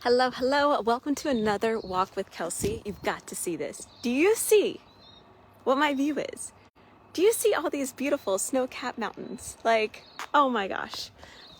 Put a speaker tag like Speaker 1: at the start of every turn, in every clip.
Speaker 1: Hello, hello. Welcome to another Walk with Kelsey. You've got to see this. Do you see what my view is? Do you see all these beautiful snow-capped mountains? Like, oh my gosh,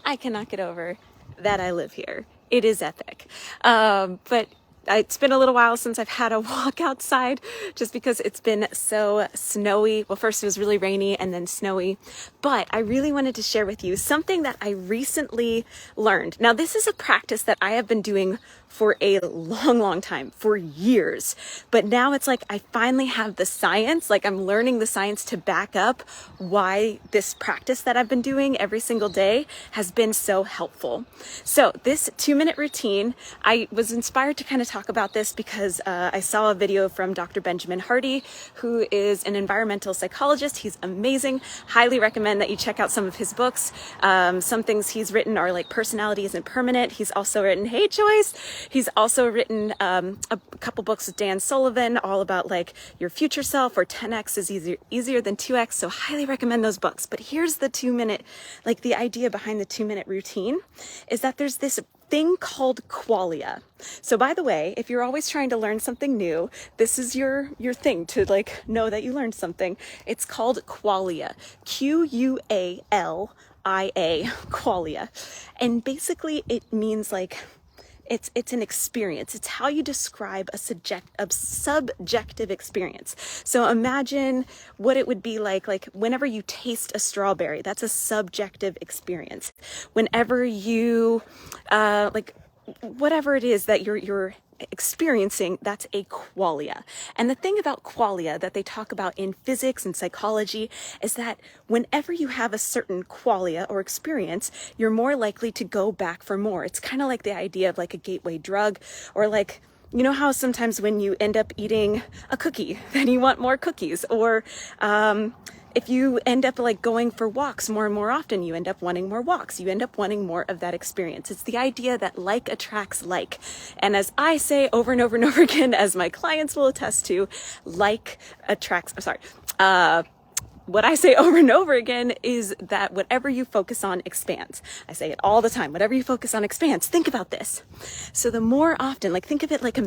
Speaker 1: I cannot get over that I live here. It is epic. But it's been a little while since I've had a walk outside just because it's been so snowy. Well, first it was really rainy and then snowy, but I really wanted to share with you something that I recently learned. Now, this is a practice that I have been doing for a long time, for years. But now it's like I finally have the science, like I'm learning the science to back up why this practice that I've been doing every single day has been so helpful. So this 2-minute routine, I was inspired to kind of talk about this because I saw a video from Dr. Benjamin Hardy, who is an environmental psychologist. He's amazing. Highly recommend that you check out some of his books. Some things he's written are like Personality Isn't Permanent. He's also written, hey Joyce, he's also written a couple books with Dan Sullivan, all about like your future self, or 10x is easier than 2x. So highly recommend those books. But here's the 2-minute, like the idea behind the 2-minute routine is that there's this thing called qualia. So by the way, if you're always trying to learn something new, this is your thing to like know that you learned something. It's called qualia. Qualia, qualia. And basically it means like it's an experience. It's how you describe a subjective experience. So imagine what it would be like whenever you taste a strawberry, that's a subjective experience. Whenever you, like whatever it is that you're experiencing, that's a qualia. And the thing about qualia that they talk about in physics and psychology is that whenever you have a certain qualia or experience, you're more likely to go back for more. It's kind of like the idea of like a gateway drug, or like, you know how sometimes when you end up eating a cookie, then you want more cookies, or if you end up like going for walks more and more often, you end up wanting more walks. You end up wanting more of that experience. It's the idea that like attracts like. And as I say over and over and over again, as my clients will attest to, like attracts, what I say over and over again is that whatever you focus on expands. I say it all the time. Whatever you focus on expands. Think about this. So the more often, like think of it like a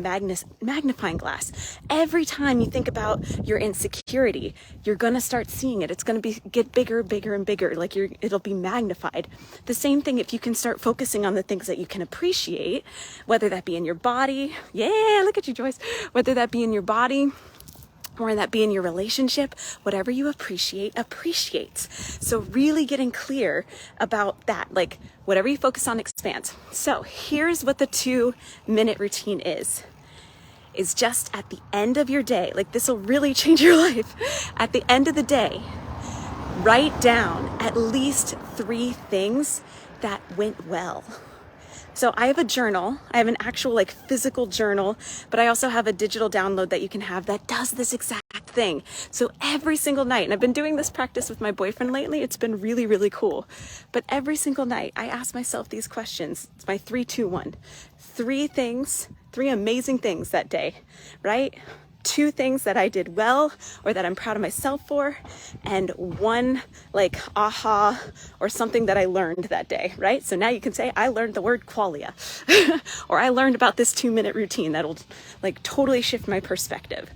Speaker 1: magnifying glass. Every time you think about your insecurity, you're going to start seeing it. It's going to get bigger, bigger, and bigger. Like it'll be magnified. The same thing if you can start focusing on the things that you can appreciate, whether that be in your body. Yeah, look at you, Joyce. Whether that be in your body, or that be in your relationship, whatever you appreciate, appreciates. So really getting clear about that, like whatever you focus on expands. So here's what the 2-minute routine is just at the end of your day, like this will really change your life. At the end of the day, write down at least 3 things that went well. So I have a journal. I have an actual like physical journal, but I also have a digital download that you can have that does this exact thing. So every single night, and I've been doing this practice with my boyfriend lately, it's been really, really cool. But every single night I ask myself these questions. It's my 3-2-1. 3 things, 3 amazing things that day, right? 2 things that I did well or that I'm proud of myself for, and 1 like aha or something that I learned that day, right? So now you can say, I learned the word qualia, or I learned about this 2-minute routine that'll like totally shift my perspective.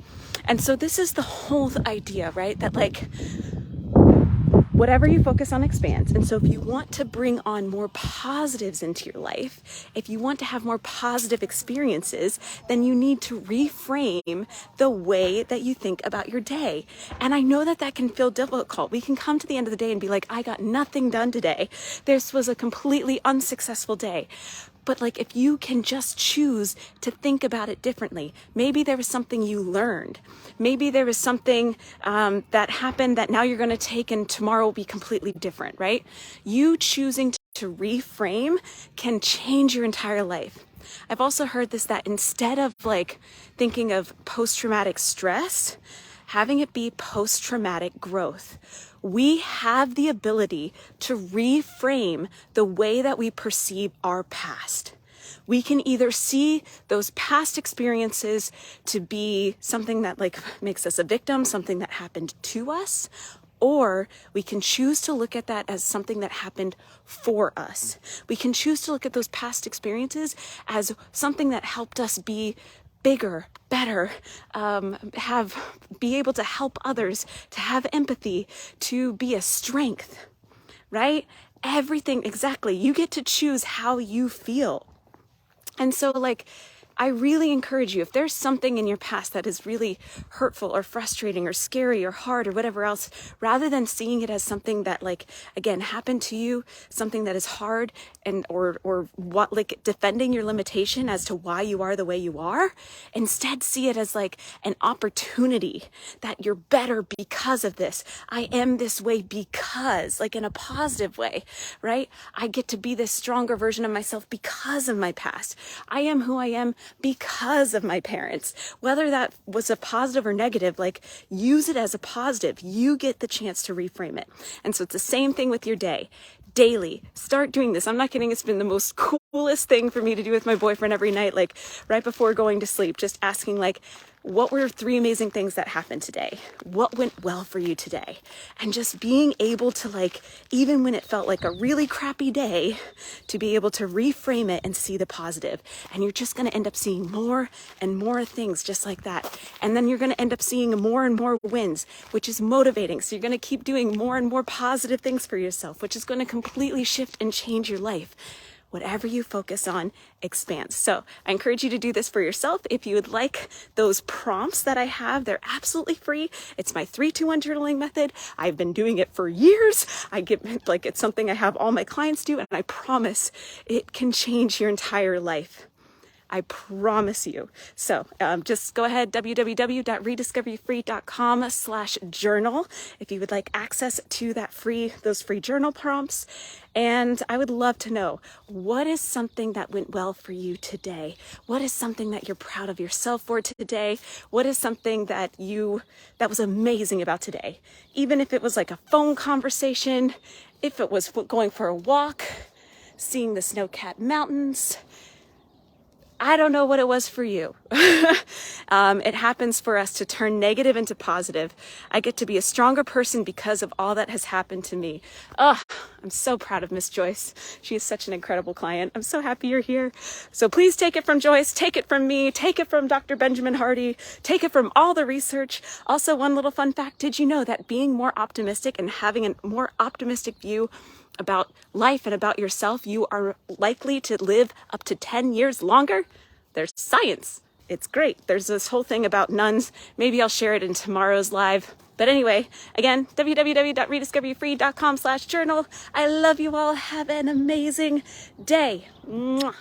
Speaker 1: And so this is the whole idea, right? That like whatever you focus on expands. And so if you want to bring on more positives into your life, if you want to have more positive experiences, then you need to reframe the way that you think about your day. And I know that can feel difficult. We can come to the end of the day and be like, I got nothing done today. This was a completely unsuccessful day. But like if you can just choose to think about it differently, maybe there was something you learned. Maybe there was something that happened that now you're going to take and tomorrow will be completely different, right? You choosing to reframe can change your entire life. I've also heard this, that instead of like thinking of post-traumatic stress, having it be post-traumatic growth. We have the ability to reframe the way that we perceive our past. We can either see those past experiences to be something that like makes us a victim, something that happened to us, Or we can choose to look at that as something that happened for us. We can choose to look at those past experiences as something that helped us be bigger, better, be able to help others, to have empathy, to be a strength, right? Everything, exactly. You get to choose how you feel. And so like, I really encourage you, if there's something in your past that is really hurtful or frustrating or scary or hard or whatever else, rather than seeing it as something that like, again, happened to you, something that is hard and or what, like defending your limitation as to why you are the way you are, instead see it as like an opportunity that you're better because of this. I am this way because, like in a positive way, right? I get to be this stronger version of myself because of my past. I am who I am because of my parents. Whether that was a positive or negative, like use it as a positive. You get the chance to reframe it. And so it's the same thing with your day. Daily, start doing this. I'm not kidding. It's been the most coolest thing for me to do with my boyfriend every night, like right before going to sleep, just asking like, what were 3 amazing things that happened today? What went well for you today? And just being able to like, even when it felt like a really crappy day, to be able to reframe it and see the positive. And you're just going to end up seeing more and more things just like that. And then you're going to end up seeing more and more wins, which is motivating. So you're going to keep doing more and more positive things for yourself, which is going to completely shift and change your life. Whatever you focus on expands. So I encourage you to do this for yourself. If you would like those prompts that I have, they're absolutely free. It's my 3-2-1 journaling method. I've been doing it for years. It's something I have all my clients do, and I promise it can change your entire life. I promise you. So just go ahead, www.rediscoveryfree.com/journal if you would like access to those free journal prompts. And I would love to know, what is something that went well for you today? What is something that you're proud of yourself for today? What is something that was amazing about today? Even if it was like a phone conversation, if it was going for a walk, seeing the snow-capped mountains, I don't know what it was for you. It happens for us to turn negative into positive. I get to be a stronger person because of all that has happened to me. Oh, I'm so proud of Miss Joyce. She is such an incredible client. I'm so happy you're here. So please take it from Joyce, take it from me, take it from Dr. Benjamin Hardy, take it from all the research. Also, one little fun fact, did you know that being more optimistic and having a more optimistic view about life and about yourself, you are likely to live up to 10 years longer? There's science. It's great. There's this whole thing about nuns. Maybe I'll share it in tomorrow's live. But anyway, again, www.rediscoveryfree.com/journal. I love you all. Have an amazing day. Mwah.